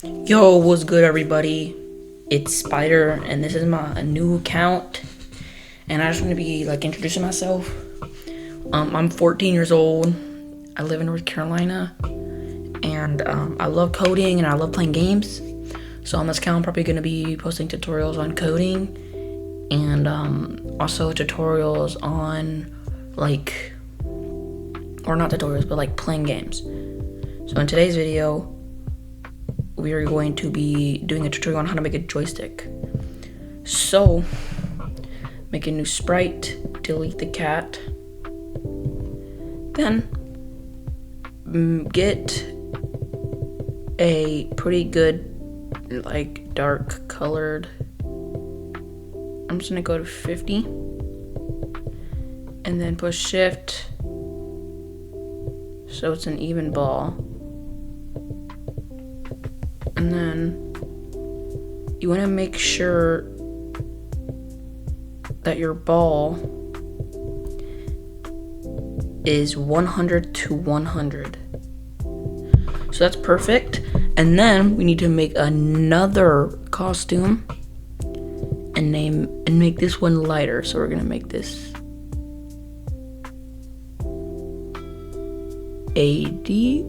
Yo, what's good, everybody? It's Spider, and this is my new account. And I just want to be introducing myself. I'm 14 years old. I live in North Carolina, and I love coding and I love playing games. So on this account, I'm probably gonna be posting tutorials on coding, and also tutorials on or not tutorials, but playing games. So in today's video, we are going to be doing a tutorial on how to make a joystick. So, make a new sprite, delete the cat, then get a pretty good, dark colored, I'm just gonna go to 50, and then push shift, so it's an even ball. And then you want to make sure that your ball is 100 to 100. So that's perfect. And then we need to make another costume and make this one lighter. So we're going to make this AD.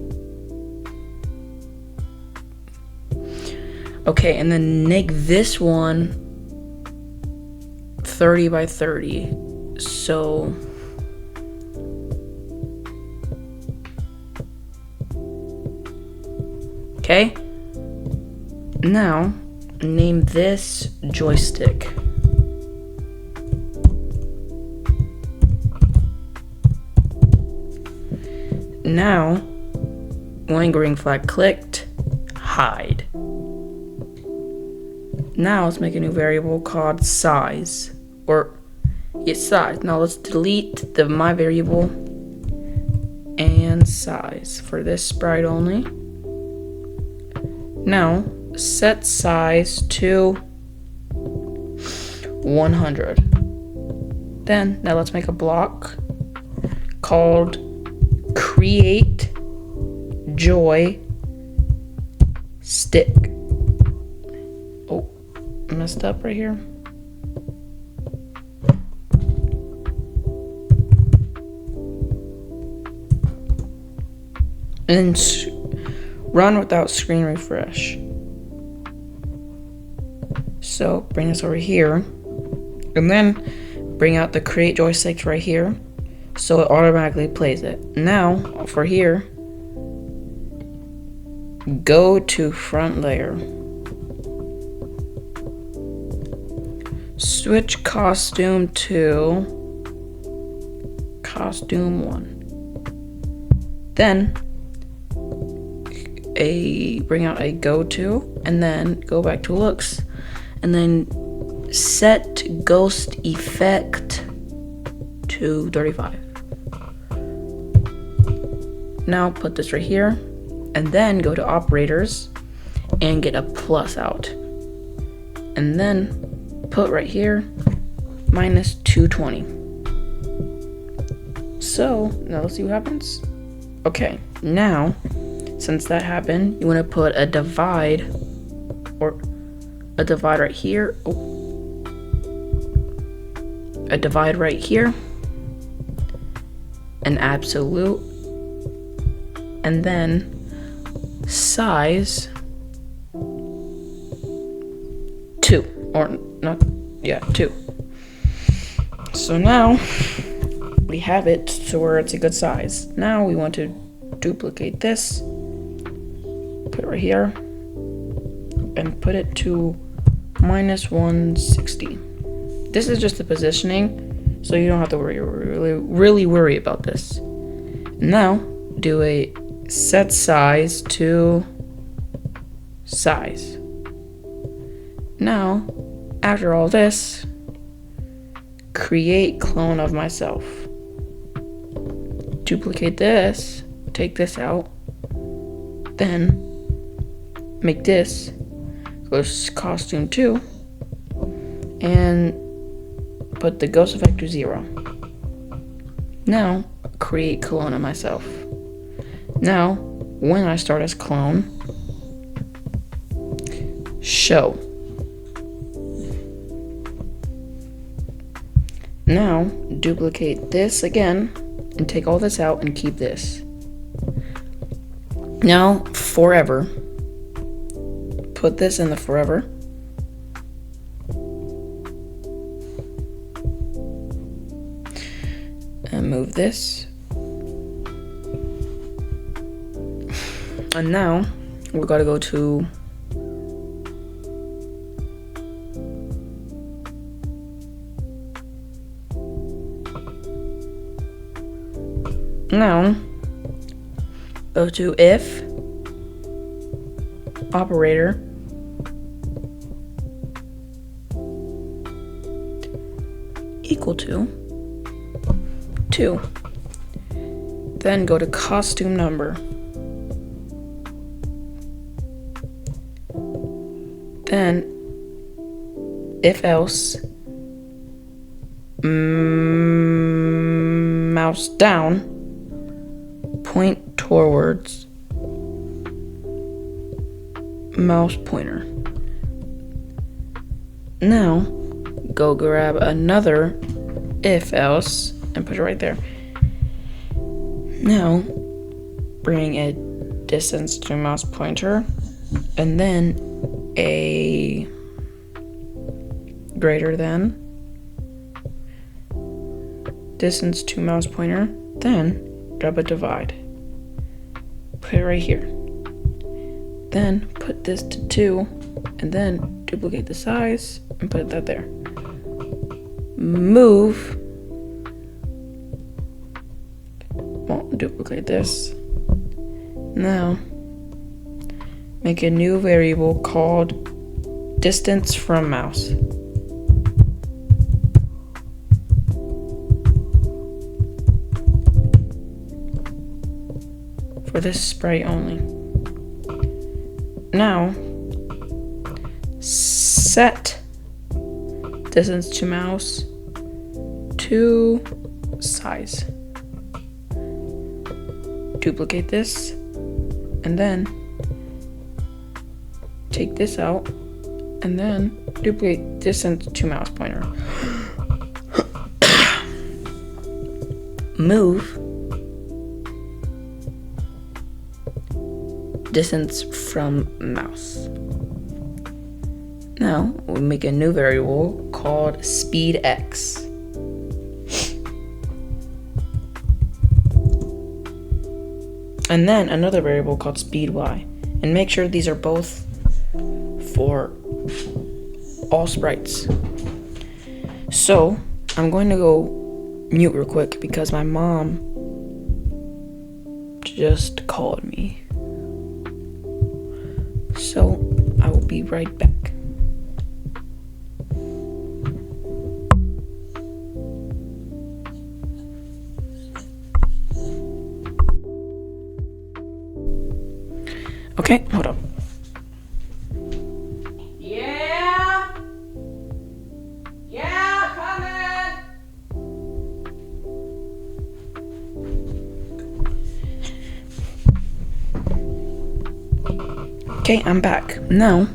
Okay, and then make this one 30 by 30. So okay. Now name this joystick. Now, when green flag clicked, hide. Now let's make a new variable called size, size. Now let's delete the my variable and size for this sprite only. Now set size to 100. Then now let's make a block called create joystick. Messed up right here. And run without screen refresh. So bring this over here, and then bring out the create joysticks right here, so it automatically plays it. Now for here, go to front layer. Switch costume to costume 1. Then bring out a go to, and then go back to looks, and then set ghost effect to 35. Now put this right here, and then go to operators and get a plus out, and then put right here minus 220. So now let's see what happens. Okay, now since that happened, you want to put a divide right here. A divide right here, an absolute, and then size 2. Or not, yeah, 2. So now we have it to where it's a good size. Now we want to duplicate this, put it right here, and put it to minus 160. This is just the positioning, so you don't have to really worry about this. Now do a set size to size. Now, after all this, create clone of myself. Duplicate this, take this out, then make this go to costume 2, and put the ghost effect to 0. Now, create clone of myself. Now, when I start as clone, show. Now duplicate this again and take all this out and keep this. Now forever. Put this in the forever. And move this. And now we gotta go to go to if operator equal to 2. Then go to costume number. Then if else mouse down, point towards mouse pointer. Now go grab another if else and put it right there. Now bring a distance to mouse pointer and then a greater than distance to mouse pointer, then grab a divide. Put it right here. Then put this to 2 and then duplicate the size and put that there. Move. Won't duplicate this. Now make a new variable called distance from mouse. For this sprite only. Now set distance to mouse to size. Duplicate this and then take this out and then duplicate distance to mouse pointer. Move distance from mouse. Now we'll make a new variable called speed x. And then another variable called speed y. And make sure these are both for all sprites. So I'm going to go mute real quick because my mom just called me. So I will be right back. Okay, hold up. Yeah, coming. Okay, I'm back. Now,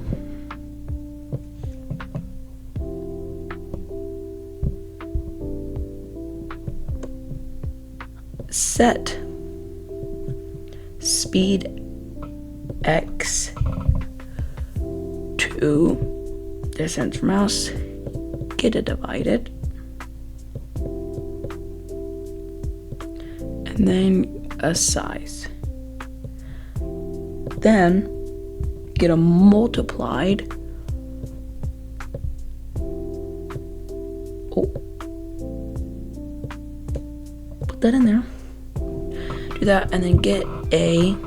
set speed x to distance from mouse, get it divided, and then a size. Then get a multiplied. Put that in there. Do that and then get a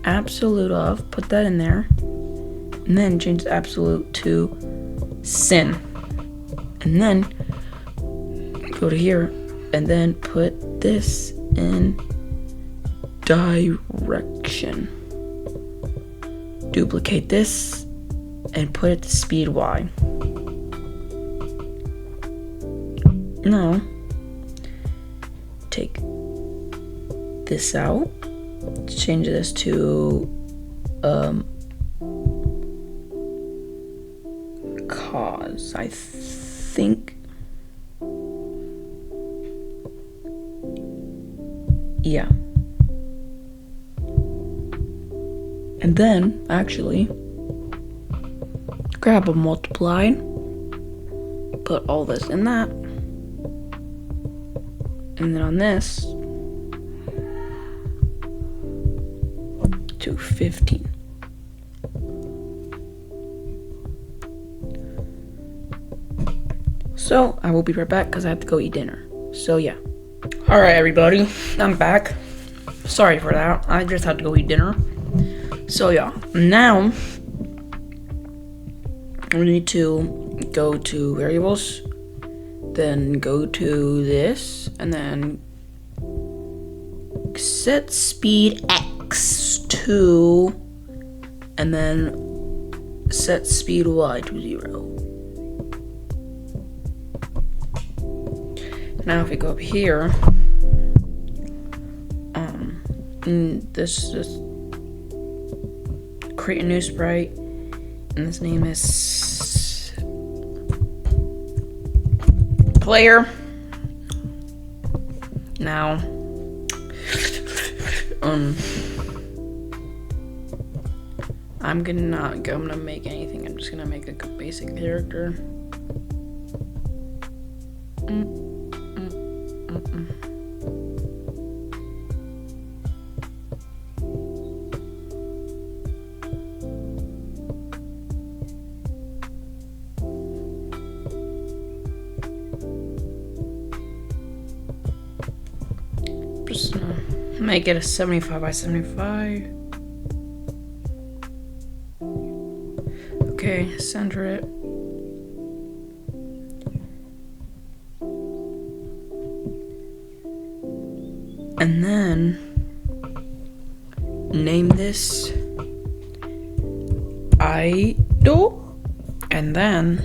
absolute of, put that in there, and then change the absolute to sin. And then go to here and then put this in direction. Duplicate this and put it to speed y. Now take this out, change this to pause, I think. Yeah. And then, actually, grab a multiply, put all this in that, and then on this, to 15. So, I will be right back because I have to go eat dinner. So, yeah. Alright, everybody, I'm back. Sorry for that. I just had to go eat dinner. So, yeah. Now, we need to go to variables, then go to this, and then set speed X to, and then set speed Y to 0. Now if we go up here, this is create a new sprite, and this name is player. Now, I'm gonna make anything. I'm just gonna make a basic character. Just make it a 75 by 75. Okay, center it. And then name this idle, and then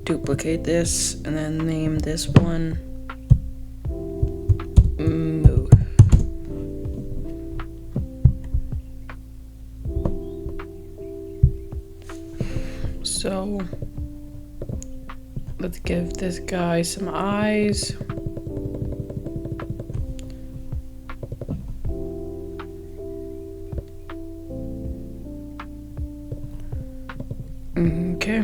duplicate this, and then name this one move. So let's give this guy some eyes. Okay.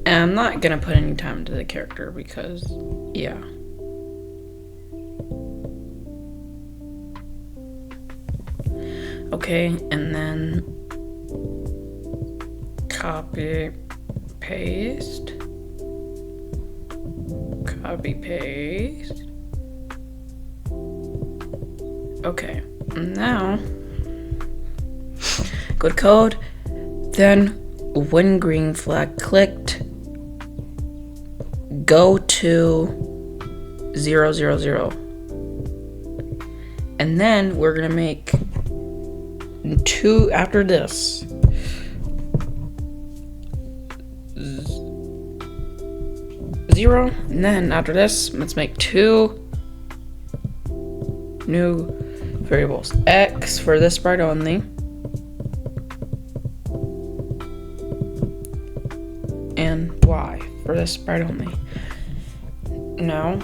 And I'm not gonna put any time into the character because, yeah. Okay, and then copy, paste. Okay, now go to code, then when green flag clicked, go to 0, 0, 0. And then we're gonna make 2 after this. 0, and then after this, let's make 2 new variables. X for this sprite only, and Y for this sprite only. Now,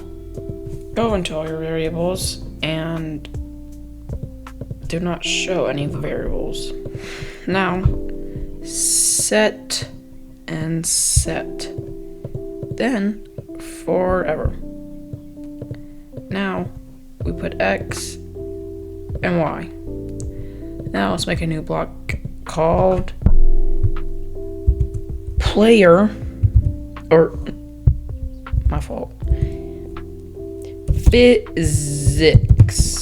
go into all your variables and do not show any of the variables. Now, set and set. Then, forever. Now, we put X and Y. Now, let's make a new block called player, or my fault, physics.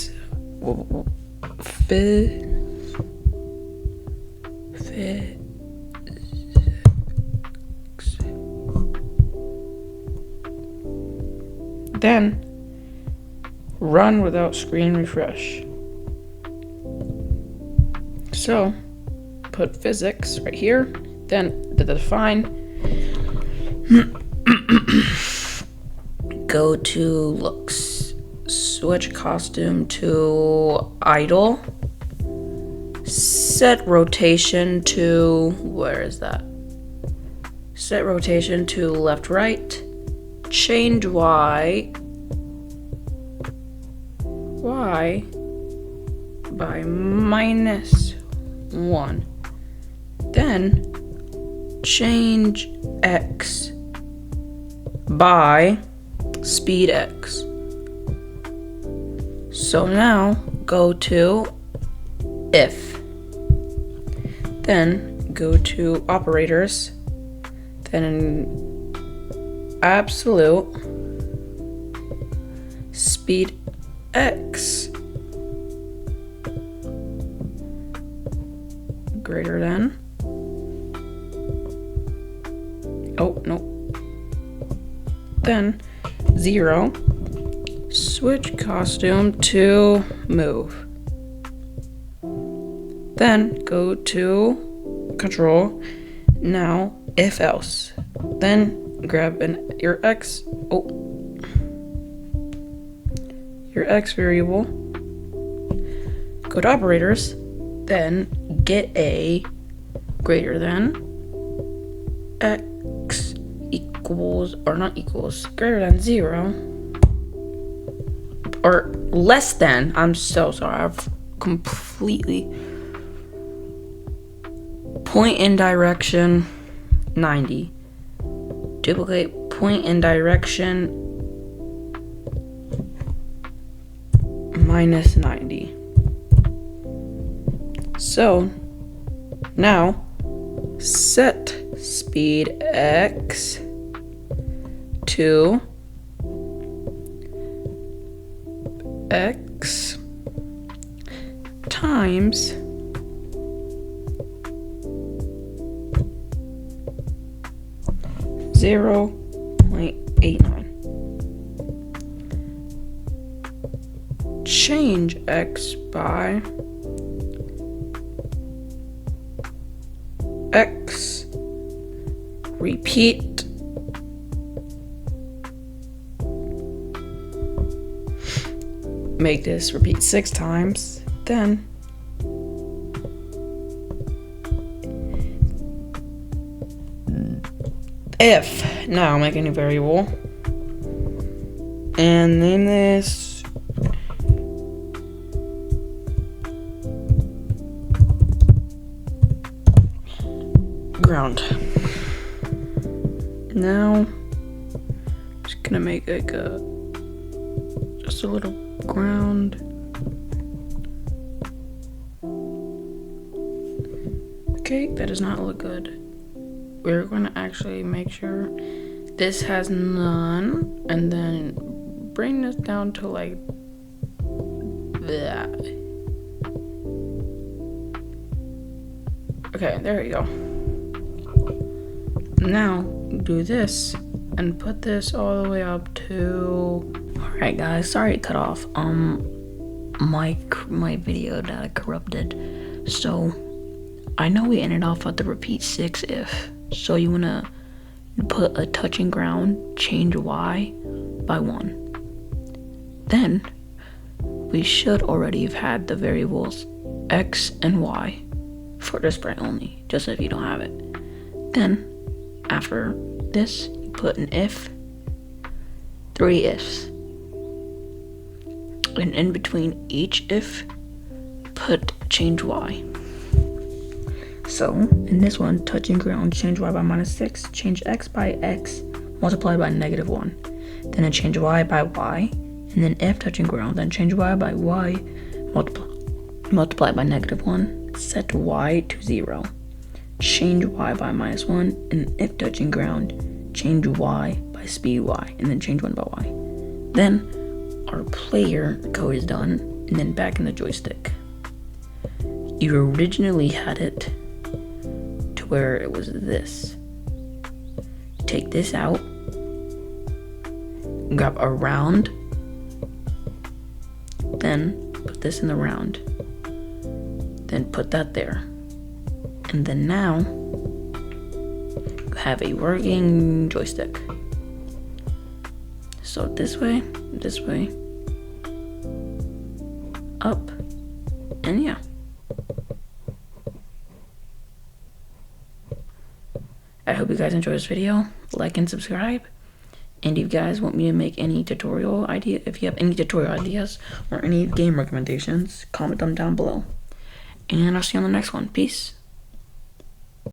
Then run without screen refresh. So put physics right here, then the define. Go to looks, switch costume to idle, set rotation to, where is that? Set rotation to left, right. Change Y by -1. Then change X by speed X. So now go to if. Then go to operators. Then absolute speed X greater than, oh no, then 0, switch costume to move. Then go to control, now if else. Then grab your X variable, go to operators, then get a greater than X equals, or not equals, greater than 0, or less than, I'm so sorry, I've completely, point in direction 90, duplicate point in direction -90. So now set speed X to X times (0.89). Change X by X, repeat, make this repeat 6 times, then if, now make a new variable, and name this ground. Now, just gonna make like just a little ground. Okay, that does not look good. We're gonna actually make sure this has none, and then bring this down to like that. Okay, there you go. Now do this and put this all the way up to, alright guys, sorry it cut off. My video that corrupted. So I know we ended off at the repeat 6 if. So you wanna put a touching ground, change Y by 1. Then we should already have had the variables X and Y for the sprite only, just if you don't have it. Then after this, you put an if, 3 ifs. And in between each if, put change Y. So in this one, touching ground, change Y by -6, change X by X, multiplied by -1. Then I change Y by Y, and then if touching ground, then change Y by Y, multiplied by -1, set Y to 0. Change Y by -1, and if touching ground, change Y by speed Y, and then change 1 by Y. Then our player code is done, and then back in the joystick. You originally had it to where it was this. Take this out, grab a round, then put this in the round, then put that there. And then now, you have a working joystick. So this way, up, and yeah. I hope you guys enjoyed this video. Like and subscribe. And if you guys want me to make any tutorial idea, if you have any tutorial ideas or any game recommendations, comment them down below. And I'll see you on the next one. Peace.